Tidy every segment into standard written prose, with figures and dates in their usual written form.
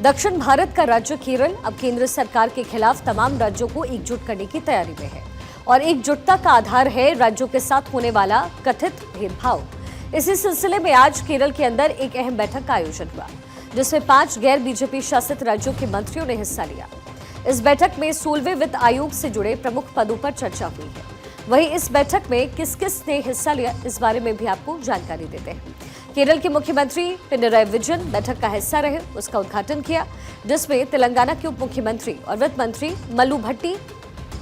दक्षिण भारत का राज्य केरल अब केंद्र सरकार के खिलाफ तमाम राज्यों को एकजुट करने की तैयारी में है और एकजुटता का आधार है राज्यों के साथ होने वाला कथित भेदभाव। इसी सिलसिले में आज केरल के अंदर एक अहम बैठक का आयोजन हुआ, जिसमें 5 गैर बीजेपी शासित राज्यों के मंत्रियों ने हिस्सा लिया। इस बैठक में 16वें वित्त आयोग से जुड़े प्रमुख पदों पर चर्चा हुई है। वहीं इस बैठक में किस किस ने हिस्सा लिया, इस बारे में भी आपको जानकारी देते हैं। केरल के मुख्यमंत्री पिनराई विजयन बैठक का हिस्सा रहे, उसका उद्घाटन किया, जिसमें तेलंगाना के उप मुख्यमंत्री और वित्त मंत्री मल्लू भट्टी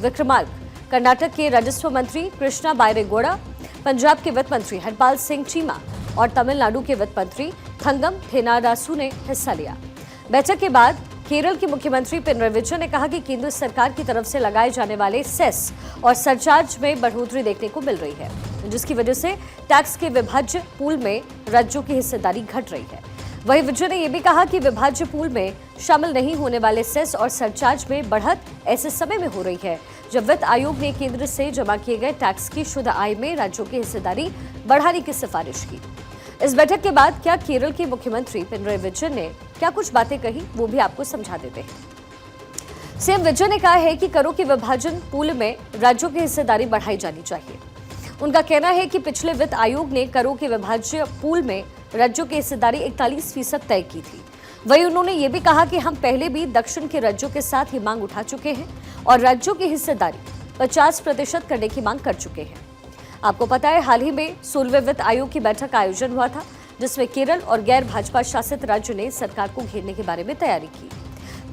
विक्रमार्क, कर्नाटक के राजस्व मंत्री कृष्णा बायरेगौड़ा, पंजाब के वित्त मंत्री हरपाल सिंह चीमा और तमिलनाडु के वित्त मंत्री थंगम थेनारासू ने हिस्सा लिया। बैठक के बाद केरल के मुख्यमंत्री पिनराई विजयन ने कहा कि केंद्र सरकार की तरफ से लगाए जाने वाले सेस और सरचार्ज में बढ़ोतरी देखने को मिल रही है, जिसकी वजह से टैक्स के विभाज्य पूल में राज्यों की हिस्सेदारी घट रही है। वहीं विजय ने यह भी कहा कि विभाज्य पूल में शामिल नहीं होने वाले सेस और सरचार्ज में बढ़त ऐसे समय में हो रही है जब वित्त आयोग ने केंद्र से जमा किए गए टैक्स की शुद्ध आय में राज्यों की हिस्सेदारी बढ़ाने की सिफारिश की। इस बैठक के बाद क्या केरल के मुख्यमंत्री पिनराई विजयन ने क्या कुछ बातें कही, वो भी आपको समझा देते हैं। सीएम विजय ने कहा है कि करों के विभाजन पूल में राज्यों की हिस्सेदारी बढ़ाई जानी चाहिए। उनका कहना है कि पिछले वित्त आयोग ने करों के विभाज्य पूल में राज्यों की हिस्सेदारी 41% तय की थी। वहीं उन्होंने ये भी कहा कि हम पहले भी दक्षिण के राज्यों के साथ ये मांग उठा चुके हैं और राज्यों की हिस्सेदारी 50% करने की मांग कर चुके हैं। आपको पता है, हाल ही में 16वें वित्त आयोग की बैठक का आयोजन हुआ था, जिसमें केरल और गैर भाजपा शासित राज्यों ने सरकार को घेरने के बारे में तैयारी की।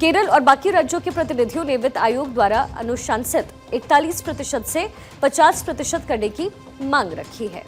केरल और बाकी राज्यों के प्रतिनिधियों ने वित्त आयोग द्वारा अनुशंसित 41% से 50% करने की मांग रखी है।